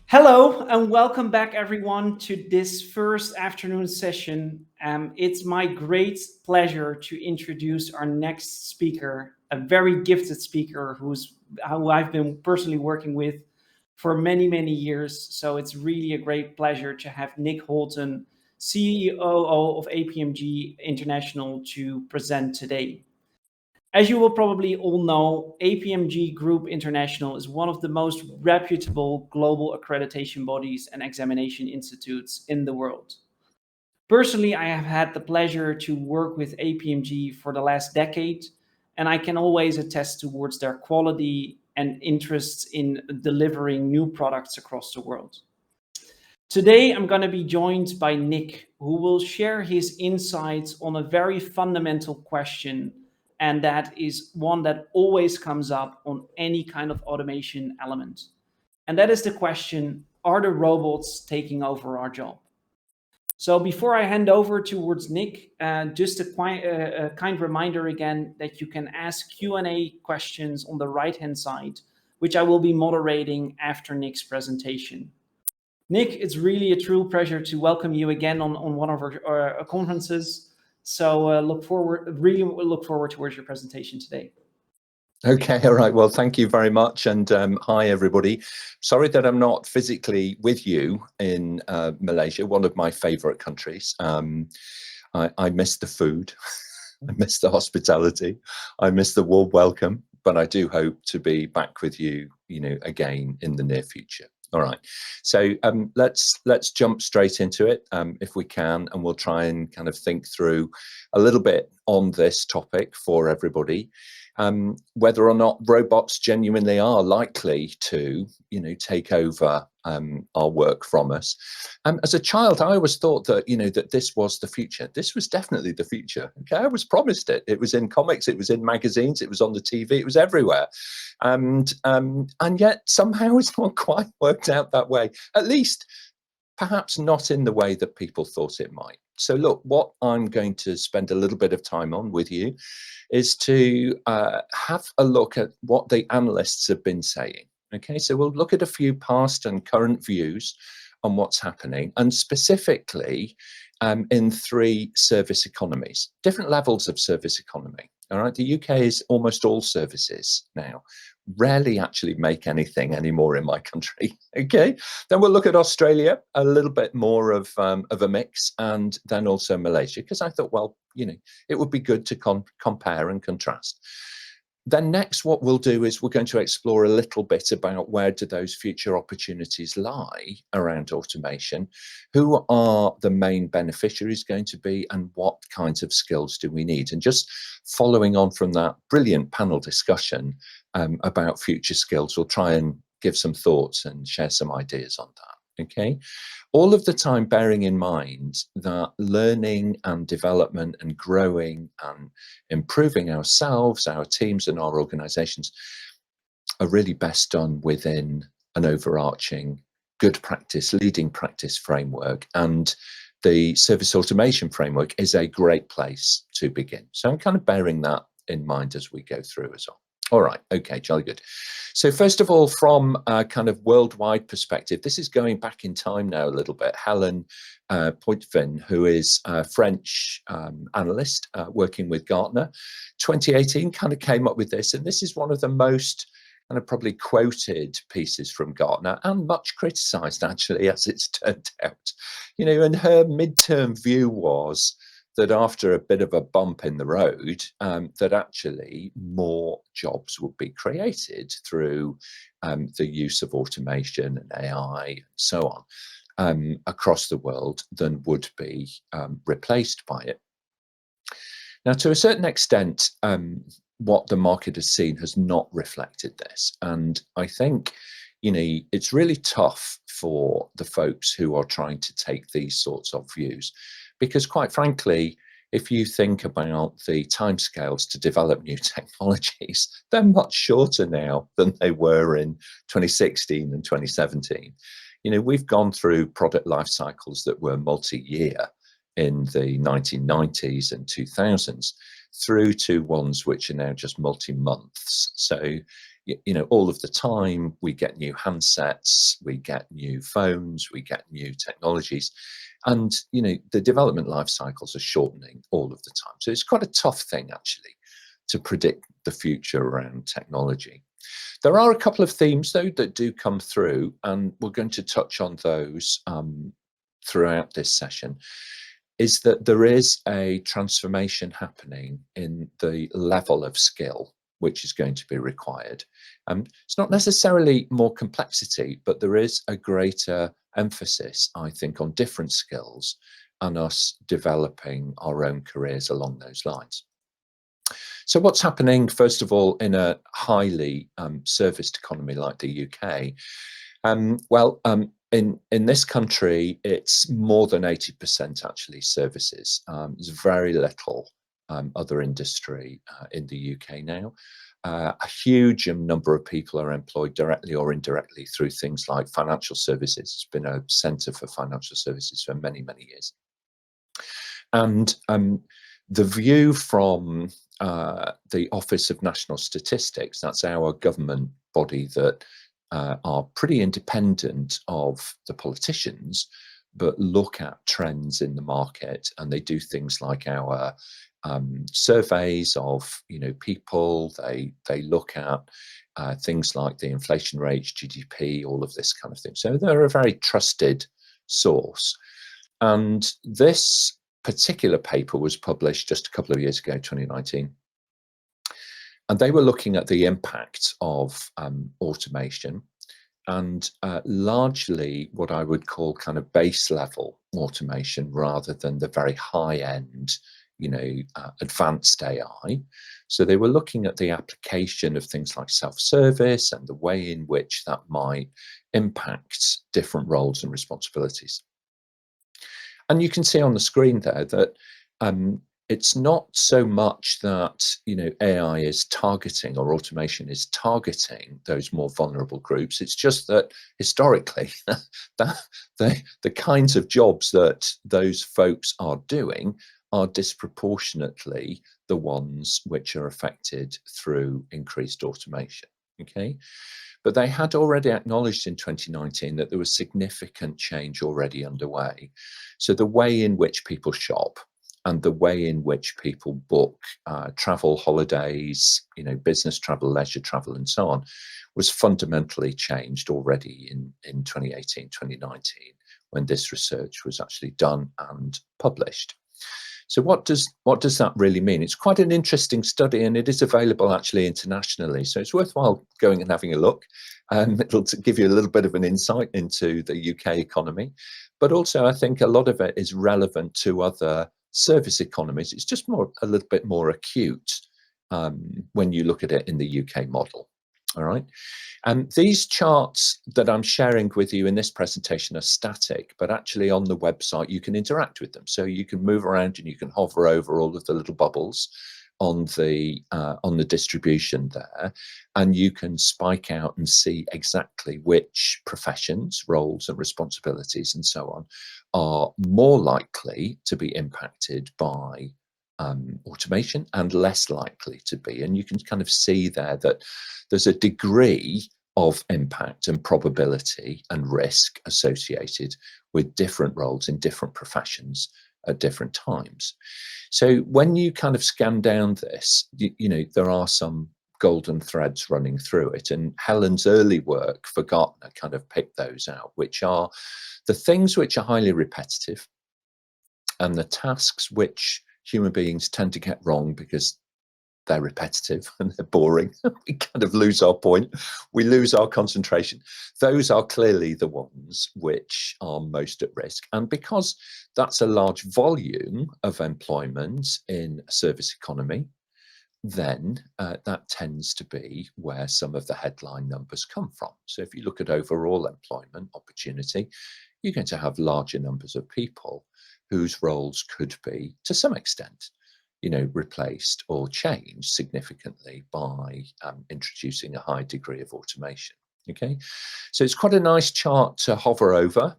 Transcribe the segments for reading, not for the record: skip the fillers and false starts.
Hello and welcome back, everyone, to this first afternoon session. It's my great pleasure to introduce our next speaker, a very gifted speaker who I've been personally working with for many, many years. So it's really a great pleasure to have Nick Houlton, CEO of Apmg International, to present today. As you will probably all know, Apmg Group International is one of the most reputable global accreditation bodies and examination institutes in the world. Personally, I have had the pleasure to work with Apmg for the last decade, and I can always attest towards their quality and interests in delivering new products across the world. Today, I'm going to be joined by Nick, who will share his insights on a very fundamental question, and that is one that always comes up on any kind of automation element. And that is the question, are the robots taking over our job? So before I hand over towards Nick, just a kind reminder again that you can ask Q&A questions on the right-hand side, which I will be moderating after Nick's presentation. Nick, it's really a true pleasure to welcome you again on one of our conferences. So really look forward towards your presentation today. Okay, all right. Well, thank you very much. And hi, everybody. Sorry that I'm not physically with you in Malaysia, one of my favorite countries. I miss the food. I miss the hospitality. I miss the warm welcome, but I do hope to be back with you, again in the near future. All right, so let's jump straight into it if we can, and we'll try and kind of think through a little bit on this topic for everybody. Whether or not robots genuinely are likely to, take over our work from us. As a child, I always thought that, that this was the future. This was definitely the future. Okay, I was promised it. It was in comics, it was in magazines, it was on the TV, it was everywhere. And yet somehow it's not quite worked out that way. At least, perhaps not in the way that people thought it might. So look, what I'm going to spend a little bit of time on with you is to have a look at what the analysts have been saying. Okay, so we'll look at a few past and current views on what's happening, and specifically in three service economies, different levels of service economy. All right, the UK is almost all services now. Rarely actually make anything anymore in my country. Okay, then we'll look at Australia, a little bit more of a mix, and then also Malaysia, because I thought, well, it would be good to compare and contrast. Then next, what we'll do is we're going to explore a little bit about where do those future opportunities lie around automation, who are the main beneficiaries going to be, and what kinds of skills do we need? And just following on from that brilliant panel discussion about future skills, we'll try and give some thoughts and share some ideas on that. Okay, all of the time bearing in mind that learning and development and growing and improving ourselves, our teams and our organizations are really best done within an overarching good practice, leading practice framework, and the service automation framework is a great place to begin. So I'm kind of bearing that in mind as we go through as well. All right, okay, jolly good. So first of all, from a kind of worldwide perspective, this is going back in time now a little bit. Helen Poitvin, who is a French analyst working with Gartner, 2018 kind of came up with this, and this is one of the most kind of probably quoted pieces from Gartner, and much criticized actually, as it's turned out. And her midterm view was that after a bit of a bump in the road, that actually more jobs would be created through the use of automation and AI and so on across the world than would be replaced by it. Now, to a certain extent, what the market has seen has not reflected this. And I think, it's really tough for the folks who are trying to take these sorts of views. Because quite frankly, if you think about the timescales to develop new technologies, they're much shorter now than they were in 2016 and 2017. We've gone through product life cycles that were multi-year in the 1990s and 2000s through to ones which are now just multi-months. So, you know, all of the time. We get new handsets, we get new phones, we get new technologies, and you know, the development life cycles are shortening all of the time. So it's quite a tough thing actually to predict the future around technology. There are a couple of themes though that do come through, and we're going to touch on those throughout this session. Is that there is a transformation happening in the level of skill which is going to be required. It's not necessarily more complexity, but there is a greater emphasis, I think, on different skills and us developing our own careers along those lines. So what's happening, first of all, in a highly serviced economy like the UK? In this country, it's more than 80% actually services. There's very little other industry in the UK now. A huge number of people are employed directly or indirectly through things like financial services. It's been a centre for financial services for many, many years. And the view from the Office of National Statistics, that's our government body that are pretty independent of the politicians, but look at trends in the market, and they do things like our surveys of, you know, people. They look at things like the inflation rates, GDP, all of this kind of thing. So they're a very trusted source. And this particular paper was published just a couple of years ago, 2019. And they were looking at the impact of automation, and largely what I would call kind of base level automation rather than the very high end, you know, advanced AI. So they were looking at the application of things like self-service and the way in which that might impact different roles and responsibilities. And you can see on the screen there that it's not so much that, you know, AI is targeting or automation is targeting those more vulnerable groups. It's just that historically, the kinds of jobs that those folks are doing are disproportionately the ones which are affected through increased automation. Okay. But they had already acknowledged in 2019 that there was significant change already underway. So the way in which people shop and the way in which people book travel, holidays, you know, business travel, leisure travel, and so on, was fundamentally changed already in 2018, 2019, when this research was actually done and published. So what does that really mean? It's quite an interesting study, and it is available actually internationally. So it's worthwhile going and having a look. It'll give you a little bit of an insight into the UK economy, but also I think a lot of it is relevant to other service economies. It's just a little bit more acute when you look at it in the UK model. All right. And these charts that I'm sharing with you in this presentation are static, but actually on the website you can interact with them. So you can move around and you can hover over all of the little bubbles on the distribution there, and you can spike out and see exactly which professions, roles and responsibilities and so on are more likely to be impacted by automation and less likely to be. And you can kind of see there that there's a degree of impact and probability and risk associated with different roles in different professions at different times. So when you kind of scan down this, you know, there are some golden threads running through it, and Helen's early work for Gartner kind of picked those out, which are the things which are highly repetitive and the tasks which human beings tend to get wrong because they're repetitive and they're boring. We kind of lose our point. We lose our concentration. Those are clearly the ones which are most at risk. And because that's a large volume of employment in a service economy, then that tends to be where some of the headline numbers come from. So if you look at overall employment opportunity, you're going to have larger numbers of people whose roles could be, to some extent, you know, replaced or changed significantly by introducing a high degree of automation. Okay, so it's quite a nice chart to hover over.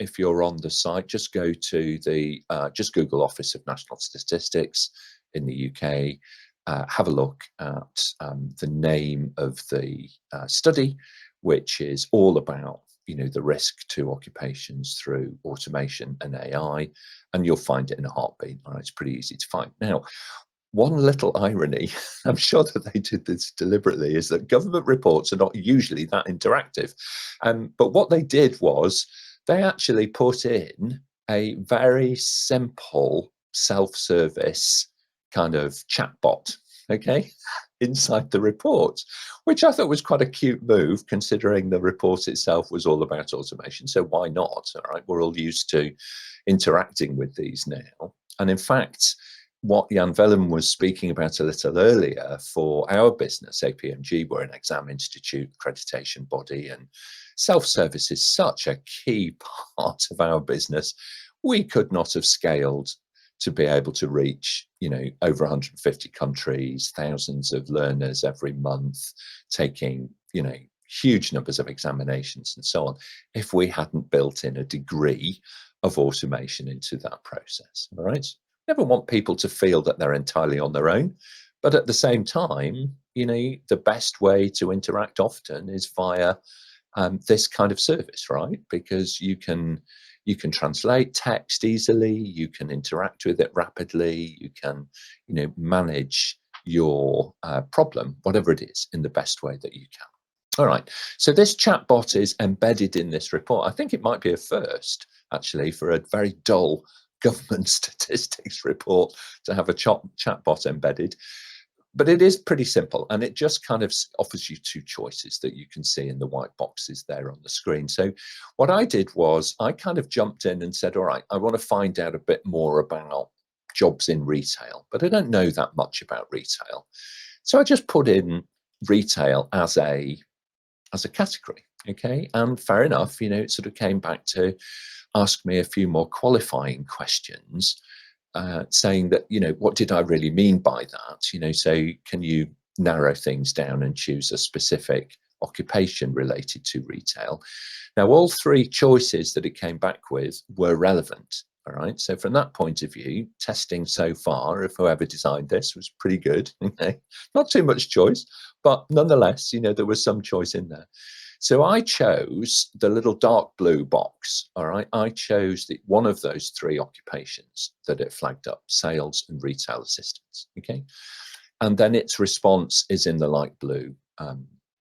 If you're on the site, just go to the just Google Office of National Statistics in the UK, have a look at the name of the study, which is all about the risk to occupations through automation and AI, and you'll find it in a heartbeat. All right, it's pretty easy to find. Now, one little irony, I'm sure that they did this deliberately, is that government reports are not usually that interactive. But what they did was they actually put in a very simple self-service kind of chatbot, okay, inside the report, which I thought was quite a cute move, considering the report itself was all about automation. So why not? All right, we're all used to interacting with these now. And in fact, what Jan Vellum was speaking about a little earlier, for our business, Apmg, we're an exam institute accreditation body, and self-service is such a key part of our business. We could not have scaled to be able to reach, over 150 countries, thousands of learners every month, taking, huge numbers of examinations and so on, if we hadn't built in a degree of automation into that process. All right. Never want people to feel that they're entirely on their own, but at the same time, the best way to interact often is via this kind of service, right? Because you can translate text easily, you can interact with it rapidly, you can manage your problem, whatever it is, in the best way that you can. All right, so this chatbot is embedded in this report. I think it might be a first, actually, for a very dull government statistics report to have a chatbot embedded. But it is pretty simple, and it just kind of offers you two choices that you can see in the white boxes there on the screen. So what I did was I kind of jumped in and said, all right, I want to find out a bit more about jobs in retail, but I don't know that much about retail. So I just put in retail as a category, okay? And fair enough, it sort of came back to ask me a few more qualifying questions, saying that, what did I really mean by that? So can you narrow things down and choose a specific occupation related to retail? Now, all three choices that it came back with were relevant. All right. So from that point of view, testing so far of whoever designed this was pretty good. Okay. Not too much choice, but nonetheless, there was some choice in there. So I chose the little dark blue box. All right. I chose one of those three occupations that it flagged up: sales and retail assistants. Okay. And then its response is in the light blue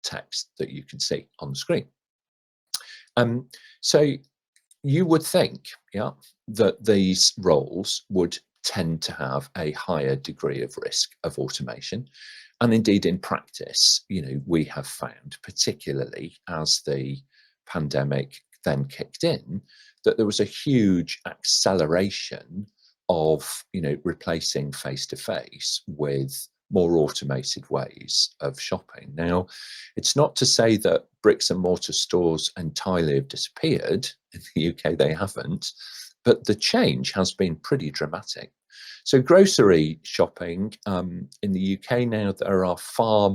text that you can see on the screen. So you would think, that these roles would tend to have a higher degree of risk of automation. And indeed, in practice, we have found, particularly as the pandemic then kicked in, that there was a huge acceleration of, replacing face-to-face with more automated ways of shopping. Now, it's not to say that bricks and mortar stores entirely have disappeared. In the UK, they haven't, but the change has been pretty dramatic. So grocery shopping in the UK now, there are far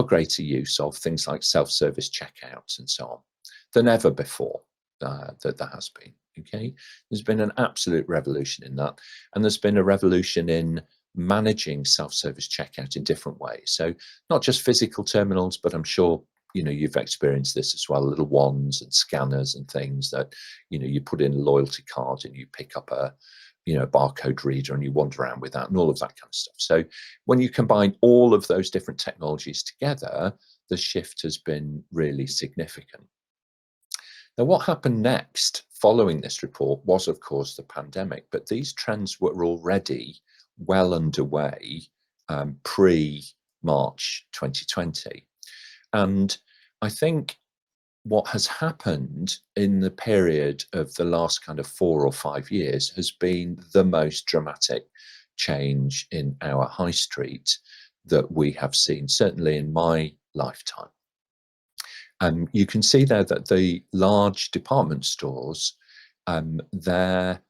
greater use of things like self-service checkouts and so on than ever before that has been. Okay, there's been an absolute revolution in that, and there's been a revolution in managing self-service checkout in different ways. So not just physical terminals, but I'm sure you've experienced this as well, little wands and scanners and things that you put in a loyalty card and you pick up a barcode reader and you wander around with that and all of that kind of stuff. So when you combine all of those different technologies together, the shift has been really significant. Now, what happened next following this report was, of course, the pandemic, but these trends were already well underway pre-March 2020. And I think what has happened in the period of the last kind of 4 or 5 years has been the most dramatic change in our high street that we have seen, certainly in my lifetime. You can see there that the large department stores, their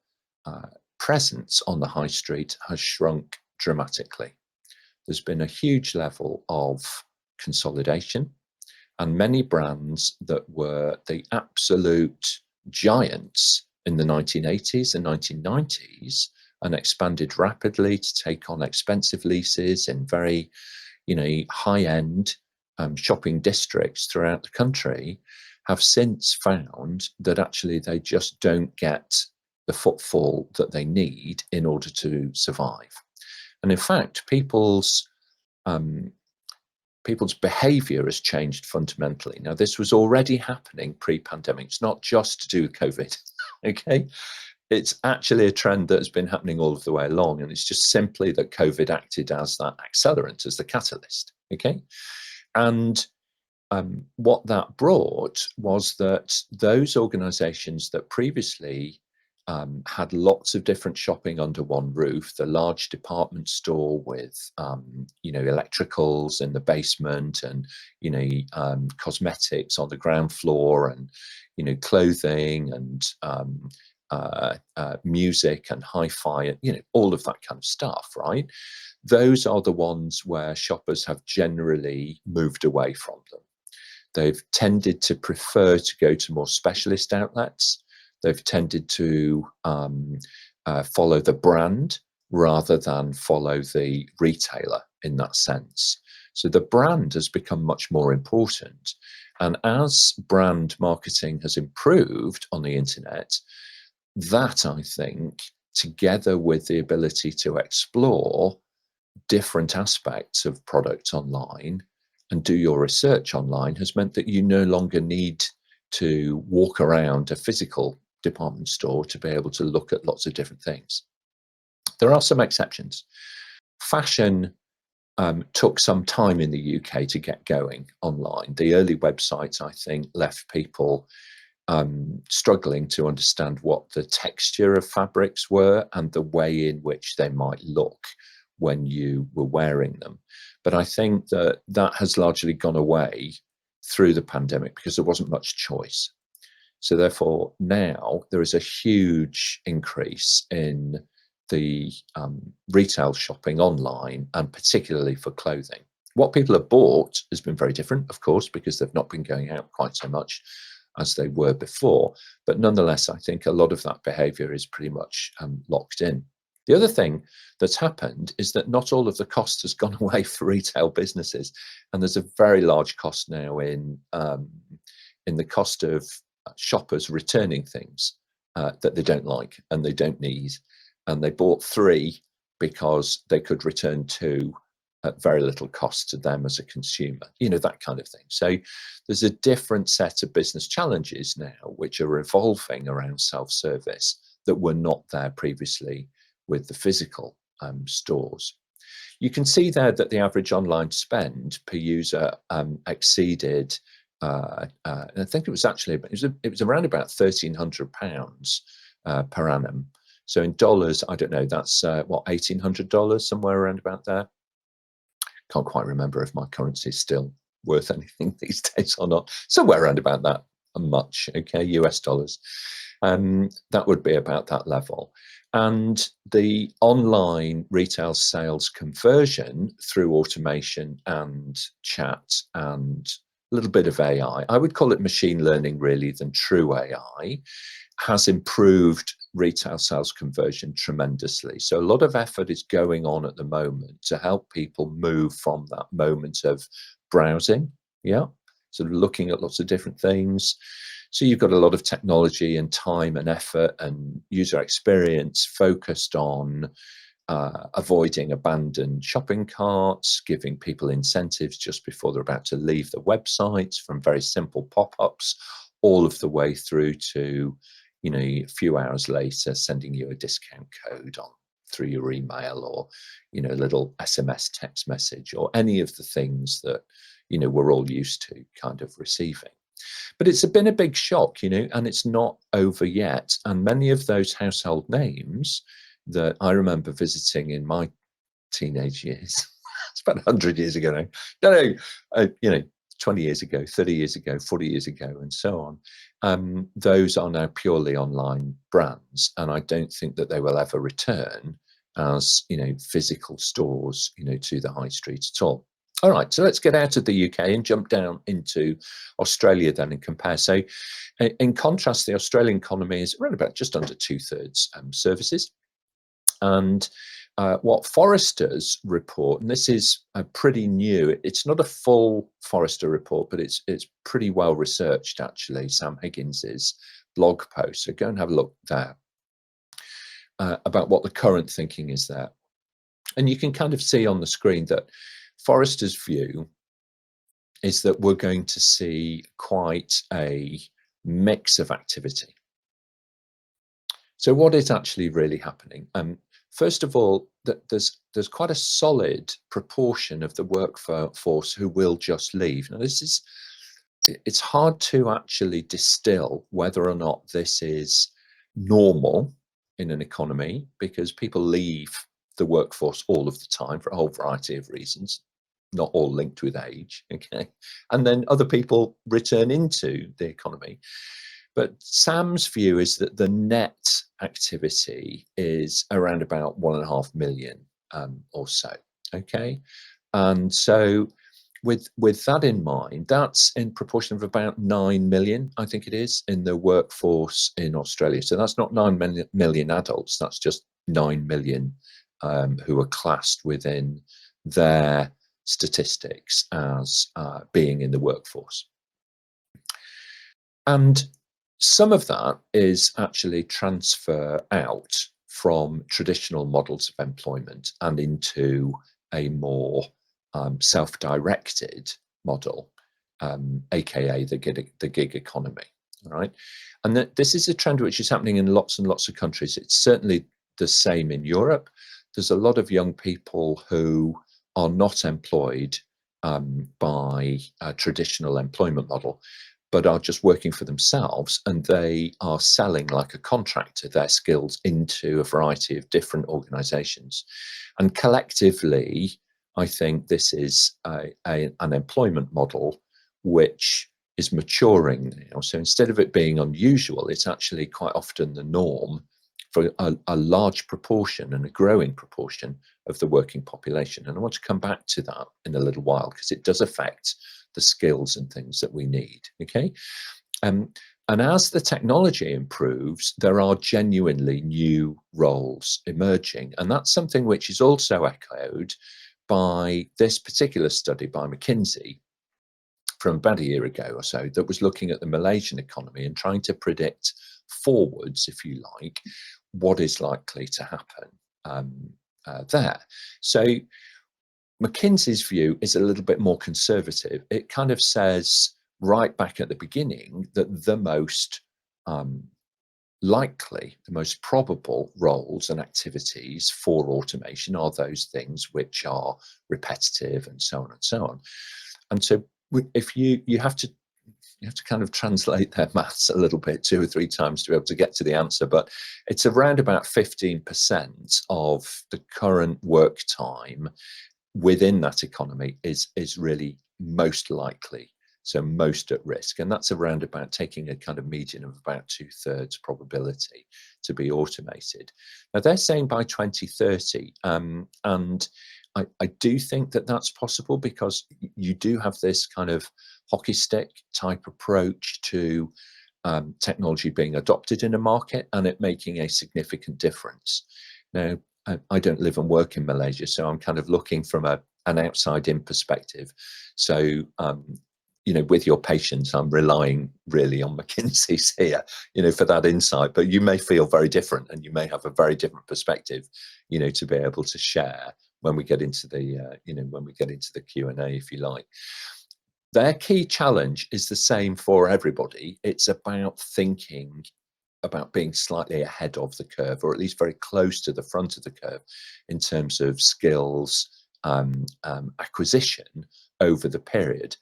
presence on the high street has shrunk dramatically. There's been a huge level of consolidation, and many brands that were the absolute giants in the 1980s and 1990s and expanded rapidly to take on expensive leases in very, high-end shopping districts throughout the country, have since found that actually they just don't get the footfall that they need in order to survive. And in fact, people's behavior has changed fundamentally. Now, this was already happening pre-pandemic. It's not just to do with COVID, okay? It's actually a trend that has been happening all of the way along, and it's just simply that COVID acted as that accelerant, as the catalyst, okay? And what that brought was that those organizations that previously had lots of different shopping under one roof, the large department store with, electricals in the basement and, cosmetics on the ground floor and, clothing and music and hi-fi, all of that kind of stuff, right? Those are the ones where shoppers have generally moved away from them. They've tended to prefer to go to more specialist outlets. They've tended to follow the brand rather than follow the retailer in that sense. So the brand has become much more important. And as brand marketing has improved on the internet, that, I think, together with the ability to explore different aspects of products online and do your research online, has meant that you no longer need to walk around a physical department store to be able to look at lots of different things. There are some exceptions. Fashion took some time in the UK to get going online. The early websites, I think, left people struggling to understand what the texture of fabrics were and the way in which they might look when you were wearing them. But I think that that has largely gone away through the pandemic because there wasn't much choice. So therefore, now there is a huge increase in the retail shopping online, and particularly for clothing. What people have bought has been very different, of course, because they've not been going out quite so much as they were before. But nonetheless, I think a lot of that behavior is pretty much locked in. The other thing that's happened is that not all of the cost has gone away for retail businesses, and there's a very large cost now in the cost of shoppers returning things that they don't like and they don't need, and they bought 3 because they could return 2 at very little cost to them as a consumer, that kind of thing. So there's a different set of business challenges now which are evolving around self-service that were not there previously with the physical stores. You can see there that the average online spend per user exceeded, I think it was actually, it was around about £1,300 per annum. So in dollars, I don't know, that's what, $1,800, somewhere around about there. Can't quite remember if my currency is still worth anything these days or not. Somewhere around about that much, okay, US dollars. That would be about that level. And the online retail sales conversion through automation and chat and a little bit of AI, I would call it machine learning really than true AI, has improved retail sales conversion tremendously. So a lot of effort is going on at the moment to help people move from that moment of browsing, sort of looking at lots of different things. So you've got a lot of technology and time and effort and user experience focused on avoiding abandoned shopping carts, giving people incentives just before they're about to leave the websites, from very simple pop-ups all of the way through to, a few hours later sending you a discount code through your email, or a little SMS text message, or any of the things that we're all used to kind of receiving. But it's been a big shock, and it's not over yet. And many of those household names that I remember visiting in my teenage years, it's about 100 years ago now, 20 years ago, 30 years ago, 40 years ago, and so on. Those are now purely online brands, and I don't think that they will ever return as, physical stores, to the high street at all. All right, so let's get out of the UK and jump down into Australia then and compare. So in contrast, the Australian economy is around about just under 2/3 services. And what Forrester's report, and this is pretty new, it's not a full Forrester report, but it's pretty well researched actually, Sam Higgins's blog post. So go and have a look there about what the current thinking is there. And you can kind of see on the screen that Forrester's view is that we're going to see quite a mix of activity. So what is actually really happening? First of all, there's quite a solid proportion of the workforce who will just leave. Now, it's hard to actually distill whether or not this is normal in an economy, because people leave the workforce all of the time for a whole variety of reasons, not all linked with age, okay? And then other people return into the economy. But Sam's view is that the net activity is around about 1.5 million or so, okay? And so with that in mind, that's in proportion of about 9 million, I think it is, in the workforce in Australia. So that's not 9 million adults, that's just 9 million who are classed within their statistics as being in the workforce. And some of that is actually transfer out from traditional models of employment and into a more self-directed model, aka the gig economy. All right, and this is a trend which is happening in lots and lots of countries. It's certainly the same in Europe. There's a lot of young people who are not employed by a traditional employment model, but are just working for themselves, and they are selling like a contractor their skills into a variety of different organizations. And collectively, I think this is an employment model which is maturing now. So instead of it being unusual, it's actually quite often the norm for a large proportion and a growing proportion of the working population. And I want to come back to that in a little while, because it does affect the skills and things that we need, okay? And as the technology improves, there are genuinely new roles emerging. And that's something which is also echoed by this particular study by McKinsey from about a year ago or so, that was looking at the Malaysian economy and trying to predict forwards, if you like, what is likely to happen there. So McKinsey's view is a little bit more conservative. It kind of says right back at the beginning that the most likely, the most probable roles and activities for automation are those things which are repetitive and so on and so on. And so if you have to kind of translate their maths a little bit 2 or 3 times to be able to get to the answer, but it's around about 15% of the current work time within that economy is really most likely, so most at risk. And that's around about taking a kind of median of about 2/3 probability to be automated. Now they're saying by 2030, and I do think that that's possible, because you do have this kind of hockey stick type approach to technology being adopted in a market and it making a significant difference. Now, I don't live and work in Malaysia, so I'm kind of looking from an outside-in perspective. So, you know, with your patience, I'm relying really on McKinsey's here, you know, for that insight. But you may feel very different, and you may have a very different perspective, you know, to be able to share when we get into the, you know, when we get into the Q&A, if you like. Their key challenge is the same for everybody. It's about thinking about being slightly ahead of the curve, or at least very close to the front of the curve in terms of skills acquisition over the period.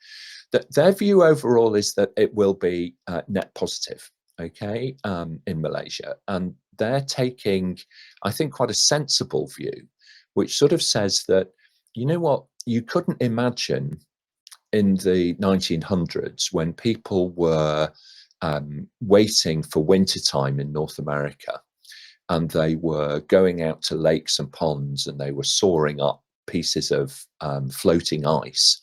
Their view overall is that it will be net positive, okay, in Malaysia. And they're taking, I think, quite a sensible view, which sort of says that, you know what, you couldn't imagine in the 1900s when people were waiting for wintertime in North America, and they were going out to lakes and ponds, and they were sawing up pieces of floating ice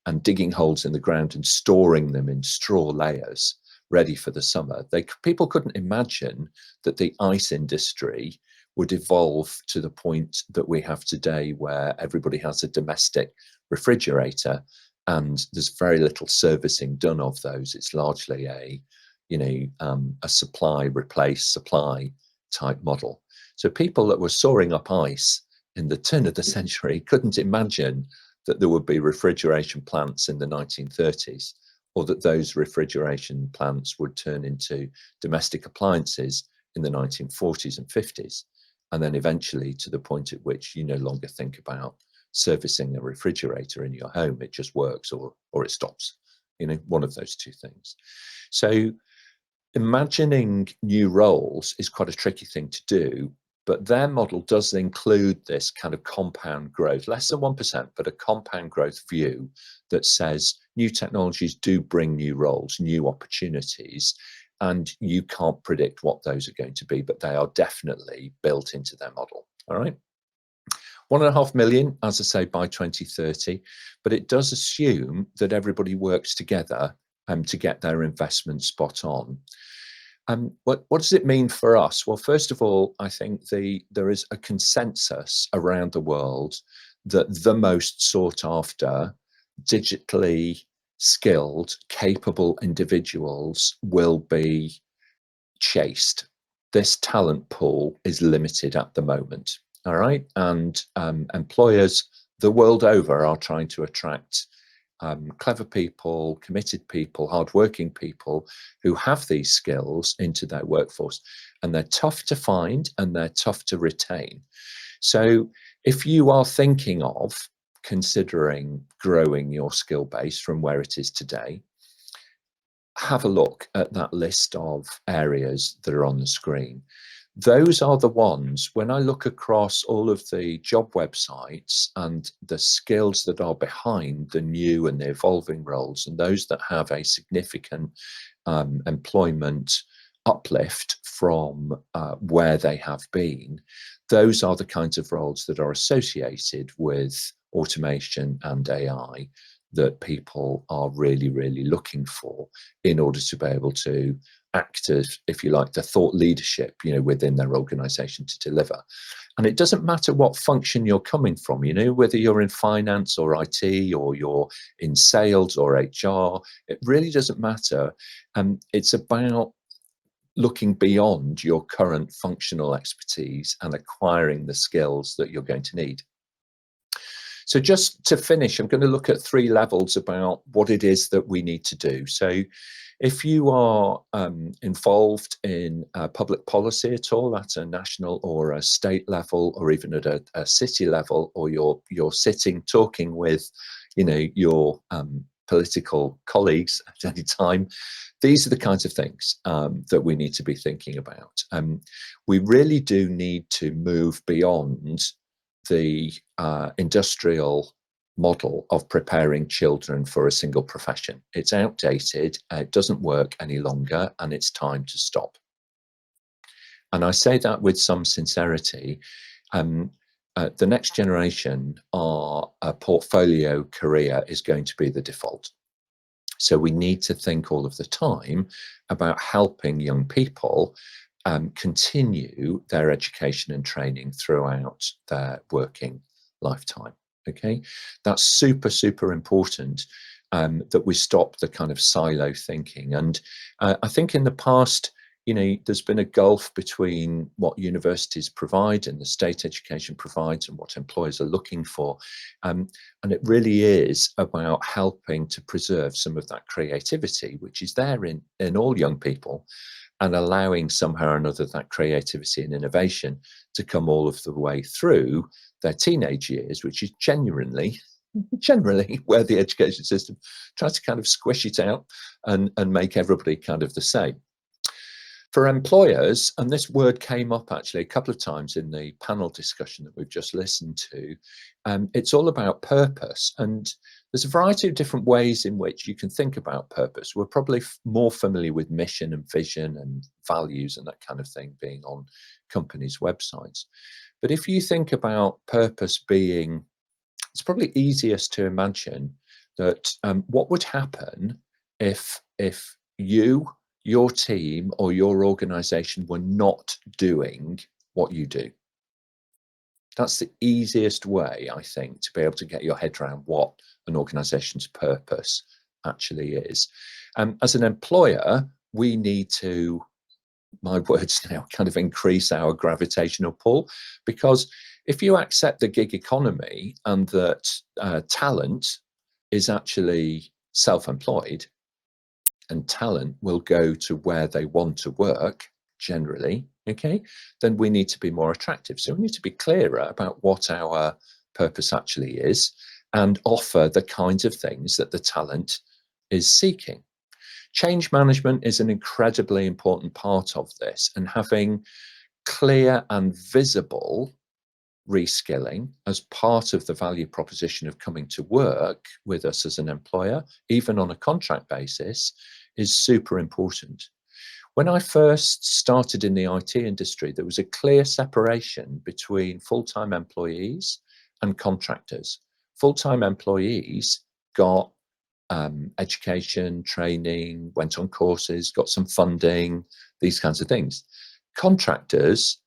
and digging holes in the ground and storing them in straw layers ready for the summer. People couldn't imagine that the ice industry would evolve to the point that we have today, where everybody has a domestic refrigerator and there's very little servicing done of those. It's largely a supply replace supply type model. So people that were soaring up ice in the turn of the century couldn't imagine that there would be refrigeration plants in the 1930s, or that those refrigeration plants would turn into domestic appliances in the 1940s and 50s, and then eventually to the point at which you no longer think about servicing a refrigerator in your home. It just works, or it stops, one of those two things. So imagining new roles is quite a tricky thing to do, but their model does include this kind of compound growth, less than 1%, but a compound growth view that says new technologies do bring new roles, new opportunities, and you can't predict what those are going to be, but they are definitely built into their model. All right. 1.5 million, as I say, by 2030, but it does assume that everybody works together to get their investment spot on. What does it mean for us? Well, first of all, I think there is a consensus around the world that the most sought after, digitally skilled, capable individuals will be chased. This talent pool is limited at the moment, all right? And employers the world over are trying to attract clever people, committed people, hardworking people who have these skills into their workforce, and they're tough to find and they're tough to retain. So if you are thinking of considering growing your skill base from where it is today, have a look at that list of areas that are on the screen. Those are the ones, when I look across all of the job websites and the skills that are behind the new and the evolving roles, and those that have a significant employment uplift from where they have been, those are the kinds of roles that are associated with automation and AI that people are really, really looking for in order to be able to act as, if you like, the thought leadership, within their organization to deliver. And it doesn't matter what function you're coming from, whether you're in finance or IT, or you're in sales or HR, it really doesn't matter. It's about looking beyond your current functional expertise and acquiring the skills that you're going to need. So just to finish, I'm going to look at 3 levels about what it is that we need to do. So if you are involved in public policy at all at a national or a state level, or even at a city level, or you're sitting talking with, your political colleagues at any time, these are the kinds of things that we need to be thinking about. We really do need to move beyond the industrial model of preparing children for a single profession. It's outdated, it doesn't work any longer, and it's time to stop. And I say that with some sincerity. The next generation, a portfolio career is going to be the default. So we need to think all of the time about helping young people continue their education and training throughout their working lifetime. Okay, that's super, super important, that we stop the kind of silo thinking. And I think in the past, there's been a gulf between what universities provide and the state education provides and what employers are looking for. And it really is about helping to preserve some of that creativity, which is there in all young people, and allowing somehow or another that creativity and innovation to come all of the way through their teenage years, which is generally where the education system tries to kind of squish it out and make everybody kind of the same. For employers, and this word came up actually a couple of times in the panel discussion that we've just listened to, it's all about purpose. And there's a variety of different ways in which you can think about purpose. We're probably more familiar with mission and vision and values and that kind of thing being on companies' websites. But if you think about purpose being, it's probably easiest to imagine that what would happen if your team or your organization were not doing what you do. That's the easiest way, I think, to be able to get your head around what an organization's purpose actually is. As an employer, we need to, my words now, kind of increase our gravitational pull, because if you accept the gig economy and that talent is actually self-employed and talent will go to where they want to work generally, okay, then we need to be more attractive. So we need to be clearer about what our purpose actually is and offer the kinds of things that the talent is seeking. Change management is an incredibly important part of this, and having clear and visible reskilling as part of the value proposition of coming to work with us as an employer, even on a contract basis, is super important. When I first started in the IT industry, there was a clear separation between full-time employees and contractors. Full-time employees got education, training, went on courses, got some funding, these kinds of things. Contractors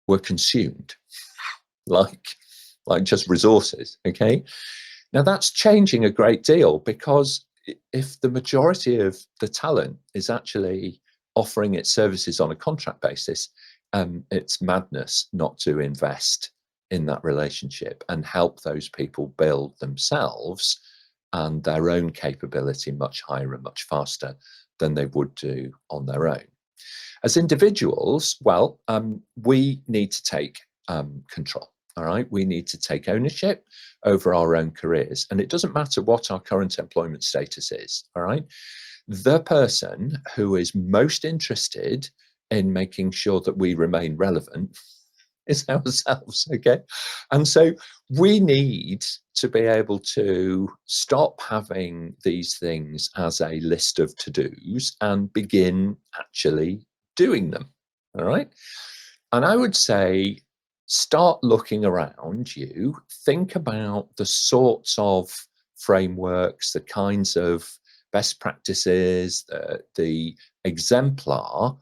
were consumed like just resources, okay? Now that's changing a great deal, because if the majority of the talent is actually offering its services on a contract basis, it's madness not to invest in that relationship and help those people build themselves and their own capability much higher and much faster than they would do on their own. As individuals, well, we need to take control. All right, we need to take ownership over our own careers, and it doesn't matter what our current employment status is. All right, the person who is most interested in making sure that we remain relevant is ourselves, okay? And so we need to be able to stop having these things as a list of to-dos and begin actually doing them, all right? And I would say, start looking around you, think about the sorts of frameworks, the kinds of best practices, the exemplar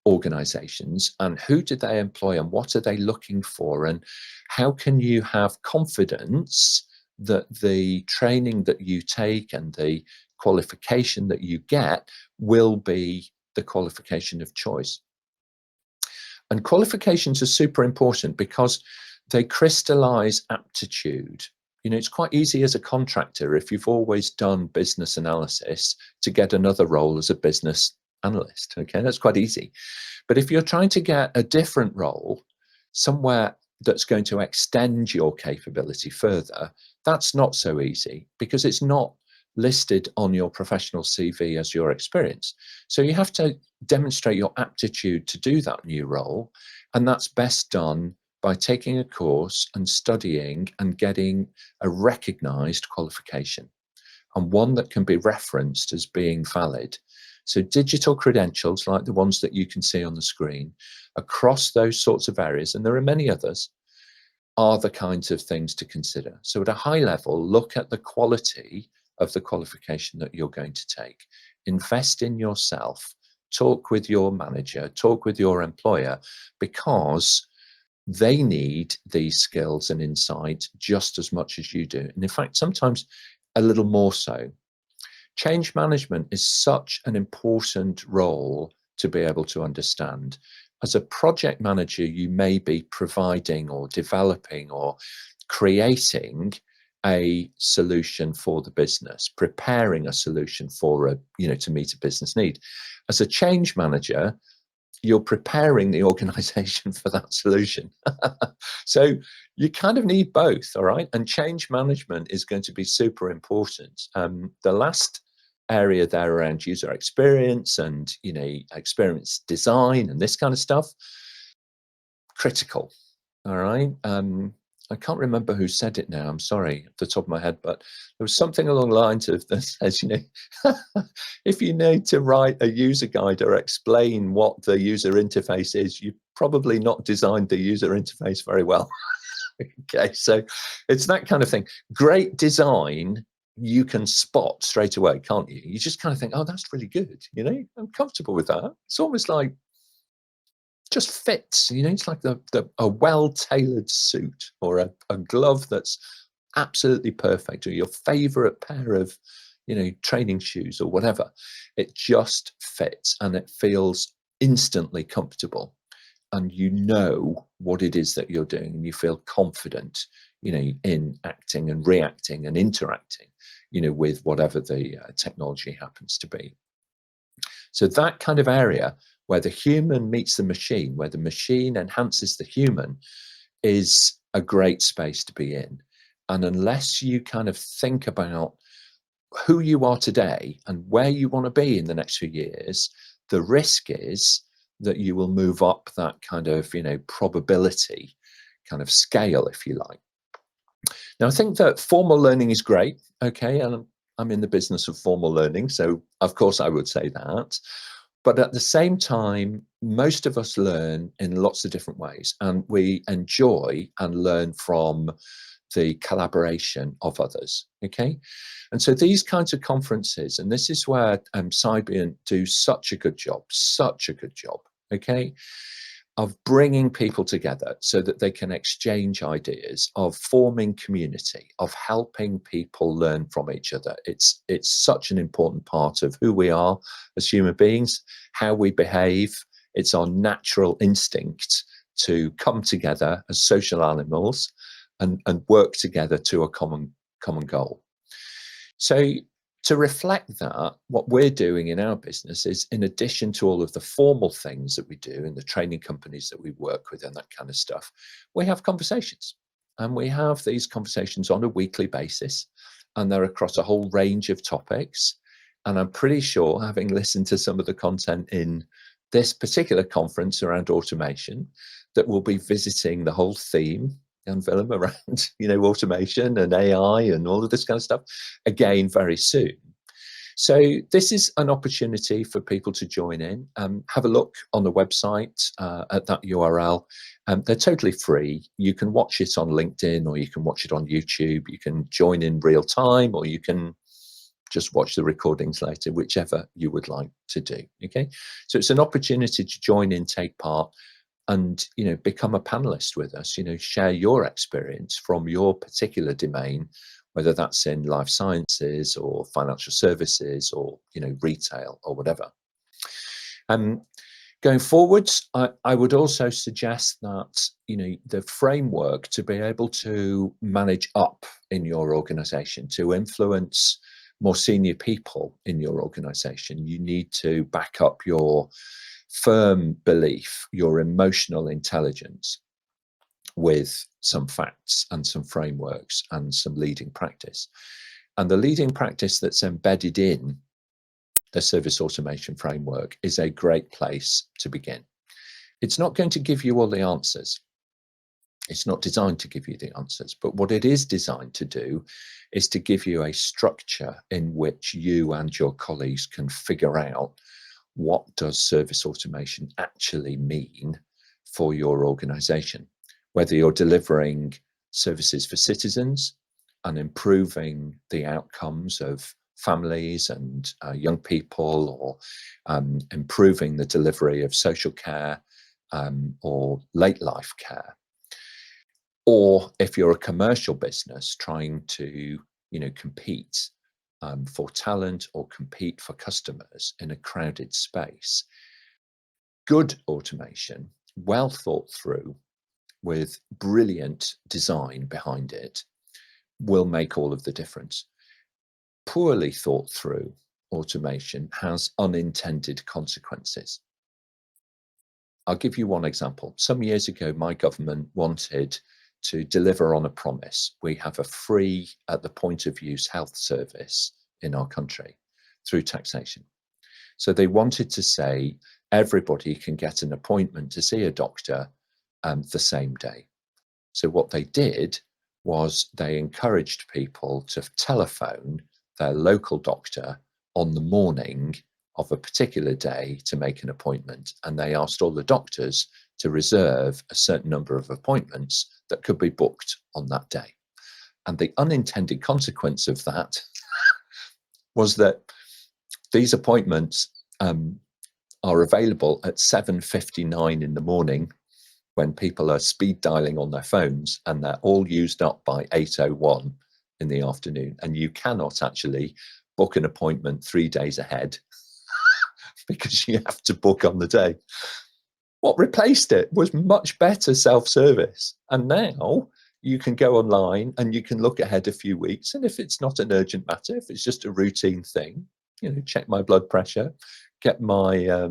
organizations, and who do they employ and what are they looking for, and how can you have confidence that the training that you take and the qualification that you get will be the qualification of choice. And qualifications are super important because they crystallize aptitude. You know, it's quite easy as a contractor, if you've always done business analysis, to get another role as a business analyst. Okay, that's quite easy. But if you're trying to get a different role somewhere that's going to extend your capability further, that's not so easy, because it's not listed on your professional CV as your experience. So you have to demonstrate your aptitude to do that new role, and that's best done by taking a course and studying and getting a recognized qualification, and one that can be referenced as being valid. So digital credentials, like the ones that you can see on the screen, across those sorts of areas, and there are many others, are the kinds of things to consider. So at a high level, look at the quality of the qualification that you're going to take. Invest in yourself, talk with your manager, talk with your employer, because they need these skills and insight just as much as you do. And in fact, sometimes a little more so. Change management is such an important role to be able to understand. As a project manager, you may be providing or developing or creating a solution for the business, preparing a solution for a, to meet a business need. As a change manager, you're preparing the organization for that solution. So you kind of need both, all right? And change management is going to be super important. The last area there around user experience and, experience design and this kind of stuff, critical, all right? I can't remember who said it now, I'm sorry, off the top of my head, but there was something along the lines of that says, if you need to write a user guide or explain what the user interface is, you've probably not designed the user interface very well. Okay, so it's that kind of thing. Great design, you can spot straight away, can't you? You just kind of think, oh, that's really good, I'm comfortable with that. It's almost like just fits. You know, it's like a well-tailored suit, or a glove that's absolutely perfect, or your favorite pair of, you know, training shoes or whatever. It just fits and it feels instantly comfortable, and you know what it is that you're doing, and you feel confident, you know, in acting and reacting and interacting, you know, with whatever the technology happens to be. So that kind of area where the human meets the machine, where the machine enhances the human, is a great space to be in. And unless you kind of think about who you are today and where you want to be in the next few years, the risk is that you will move up that kind of, you know, probability kind of scale, if you like. Now, I think that formal learning is great, okay, and I'm in the business of formal learning, so of course I would say that. But at the same time, most of us learn in lots of different ways, and we enjoy and learn from the collaboration of others, okay? And so these kinds of conferences, and this is where Cybiant do such a good job, okay, of bringing people together so that they can exchange ideas, of forming community, of helping people learn from each other. It's such an important part of who we are as human beings, how we behave. It's our natural instinct to come together as social animals and work together to a common goal. So to reflect that, what we're doing in our business is, in addition to all of the formal things that we do in the training companies that we work with and that kind of stuff, we have conversations. And we have these conversations on a weekly basis, and they're across a whole range of topics. And I'm pretty sure, having listened to some of the content in this particular conference around automation, that we'll be visiting the whole theme and Willem around, you know, automation and AI and all of this kind of stuff again very soon. So this is an opportunity for people to join in. Have a look on the website at that URL. They're totally free. You can watch it on LinkedIn, or you can watch it on YouTube. You can join in real time, or you can just watch the recordings later, whichever you would like to do. Okay, so it's an opportunity to join in, take part, and, you know, become a panelist with us. You know, share your experience from your particular domain, whether that's in life sciences or financial services or, you know, retail or whatever. Going forwards, I would also suggest that, you know, the framework to be able to manage up in your organization, to influence more senior people in your organization, you need to back up your firm belief, your emotional intelligence, with some facts and some frameworks and some leading practice. And the leading practice that's embedded in the service automation framework is a great place to begin. It's not going to give you all the answers. It's not designed to give you the answers, but what it is designed to do is to give you a structure in which you and your colleagues can figure out, what does service automation actually mean for your organization? Whether you're delivering services for citizens and improving the outcomes of families and young people, or improving the delivery of social care or late life care. Or if you're a commercial business trying to, you know, compete for talent or compete for customers in a crowded space, good automation, well thought through, with brilliant design behind it, will make all of the difference. Poorly thought through automation has unintended consequences. I'll give you one example. Some years ago, my government wanted to deliver on a promise. We have a free, at the point of use, health service in our country through taxation. So they wanted to say everybody can get an appointment to see a doctor the same day. So what they did was they encouraged people to telephone their local doctor on the morning of a particular day to make an appointment, and they asked all the doctors to reserve a certain number of appointments that could be booked on that day. And the unintended consequence of that was that these appointments are available at 7:59 in the morning when people are speed dialing on their phones, and they're all used up by 8:01 in the afternoon. And you cannot actually book an appointment 3 days ahead because you have to book on the day. What replaced it was much better self-service. And now you can go online and you can look ahead a few weeks. And if it's not an urgent matter, if it's just a routine thing, you know, check my blood pressure, get my,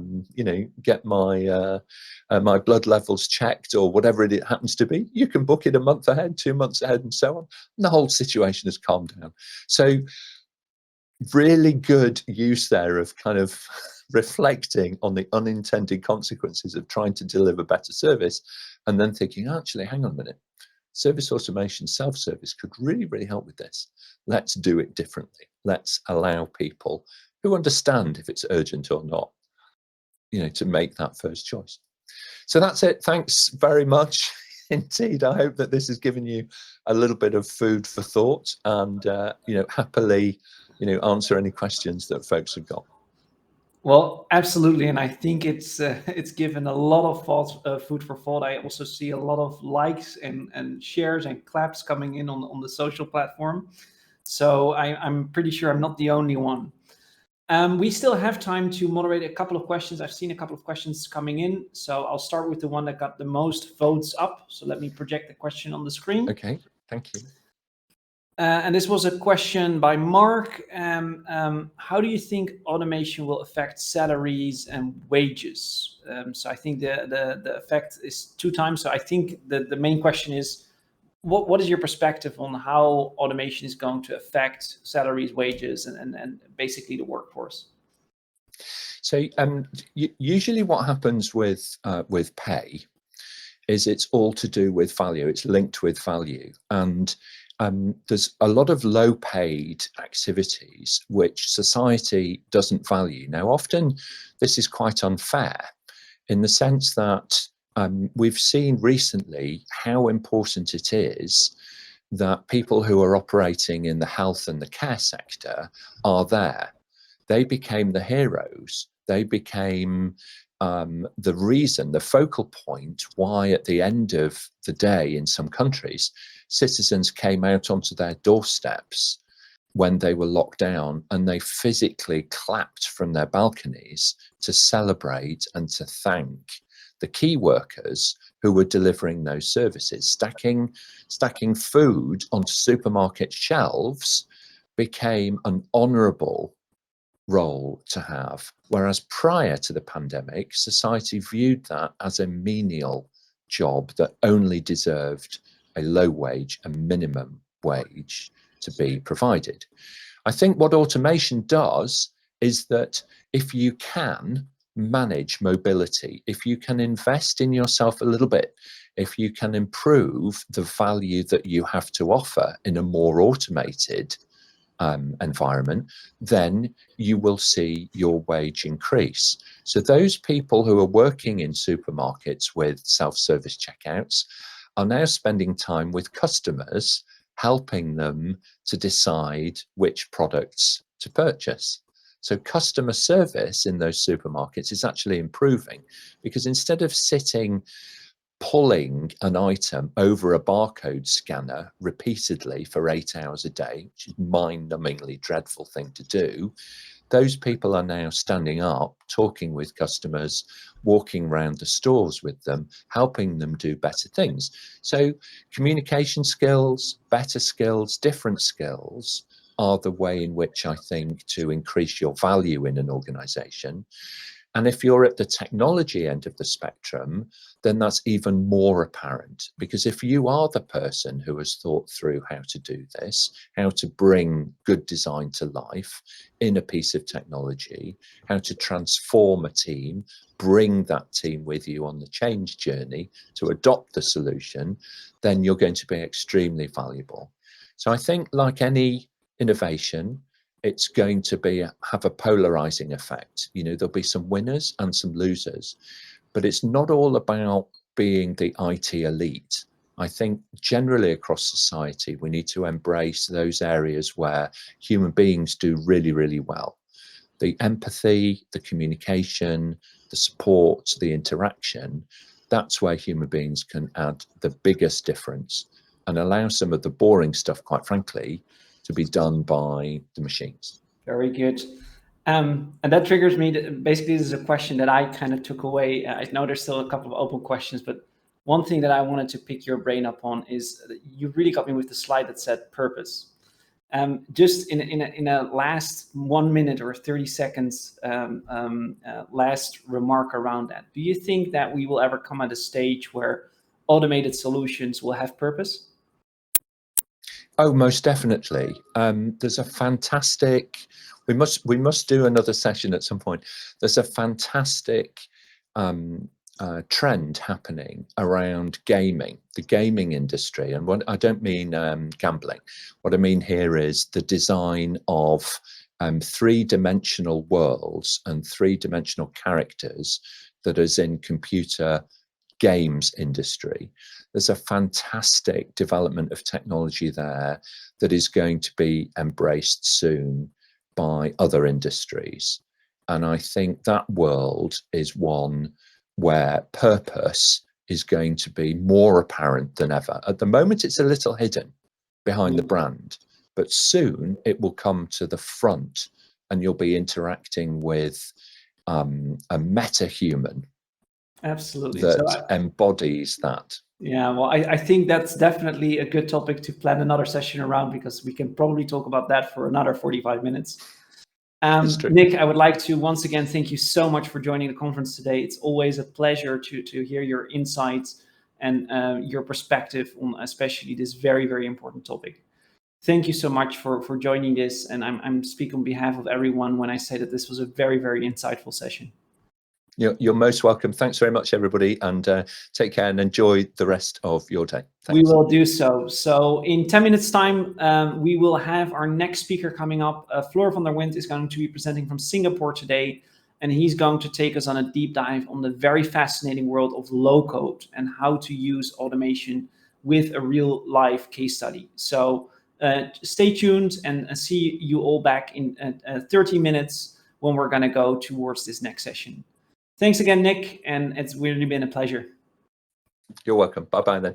my blood levels checked, or whatever it happens to be, you can book it a month ahead, 2 months ahead, and so on. And the whole situation has calmed down. So really good use there of kind of reflecting on the unintended consequences of trying to deliver better service, and then thinking, actually, hang on a minute, service automation, self-service could really, really help with this. Let's do it differently. Let's allow people who understand if it's urgent or not, you know, to make that first choice. So that's it. Thanks very much indeed. I hope that this has given you a little bit of food for thought, and you know, happily, you know, answer any questions that folks have got. Well, absolutely, and I think it's given a lot of thought, food for thought. I also see a lot of likes and shares and claps coming in on the social platform. So I'm pretty sure I'm not the only one. We still have time to moderate a couple of questions. I've seen a couple of questions coming in, so I'll start with the one that got the most votes up. So let me project the question on the screen. Okay, thank you. And this was a question by Mark. How do you think automation will affect salaries and wages? So I think the effect is 2 times. So I think the main question is, what is your perspective on how automation is going to affect salaries, wages, and basically the workforce? So usually what happens with pay is it's all to do with value. It's linked with value. And there's a lot of low paid activities which society doesn't value. Now, often this is quite unfair in the sense that we've seen recently how important it is that people who are operating in the health and the care sector are there. They became the heroes. They became the reason, the focal point why at the end of the day in some countries, citizens came out onto their doorsteps when they were locked down, and they physically clapped from their balconies to celebrate and to thank the key workers who were delivering those services. Stacking food onto supermarket shelves became an honourable role to have, whereas prior to the pandemic, society viewed that as a menial job that only deserved a low wage, a minimum wage to be provided. I think what automation does is that if you can manage mobility, if you can invest in yourself a little bit, if you can improve the value that you have to offer in a more automated environment, then you will see your wage increase. So those people who are working in supermarkets with self-service checkouts are now spending time with customers, helping them to decide which products to purchase. So customer service in those supermarkets is actually improving, because instead of sitting pulling an item over a barcode scanner repeatedly for 8 hours a day, which is mind-numbingly dreadful thing to do, those people are now standing up, talking with customers, walking around the stores with them, helping them do better things. So communication skills, better skills, different skills are the way in which I think to increase your value in an organization. And if you're at the technology end of the spectrum, then that's even more apparent, because if you are the person who has thought through how to do this, how to bring good design to life in a piece of technology, how to transform a team, bring that team with you on the change journey to adopt the solution, then you're going to be extremely valuable. So I think, like any innovation, it's going to have a polarizing effect. You know, there'll be some winners and some losers, but it's not all about being the IT elite. I think generally across society, we need to embrace those areas where human beings do really, really well. The empathy, the communication, the support, the interaction, that's where human beings can add the biggest difference and allow some of the boring stuff, quite frankly, to be done by the machines. Very good. And that triggers me. Basically, this is a question that I kind of took away. I know there's still a couple of open questions, but one thing that I wanted to pick your brain up on is you really got me with the slide that said purpose. Just in a last 1 minute or 30 seconds, last remark around that. Do you think that we will ever come at a stage where automated solutions will have purpose? Oh, most definitely. There's a fantastic. We must do another session at some point. There's a fantastic trend happening around gaming, the gaming industry. And what I don't mean gambling. What I mean here is the design of three-dimensional worlds and three-dimensional characters that is in computer games industry. There's a fantastic development of technology there that is going to be embraced soon by other industries. And I think that world is one where purpose is going to be more apparent than ever. At the moment, it's a little hidden behind the brand, but soon it will come to the front and you'll be interacting with a meta-human. Absolutely. That embodies that. Yeah, well, I think that's definitely a good topic to plan another session around, because we can probably talk about that for another 45 minutes. Nick, I would like to once again thank you so much for joining the conference today. It's always a pleasure to hear your insights and your perspective on especially this very, very important topic. Thank you so much for joining this. And I'm speaking on behalf of everyone when I say that this was a very, very insightful session. You're most welcome. Thanks very much, everybody, and take care and enjoy the rest of your day. Thanks. We will do so. So in 10 minutes time, we will have our next speaker coming up. Floor van der Wind is going to be presenting from Singapore today, and he's going to take us on a deep dive on the very fascinating world of low code and how to use automation with a real life case study. So stay tuned and see you all back in 30 minutes when we're going to go towards this next session. Thanks again, Nick, and it's really been a pleasure. You're welcome. Bye-bye then.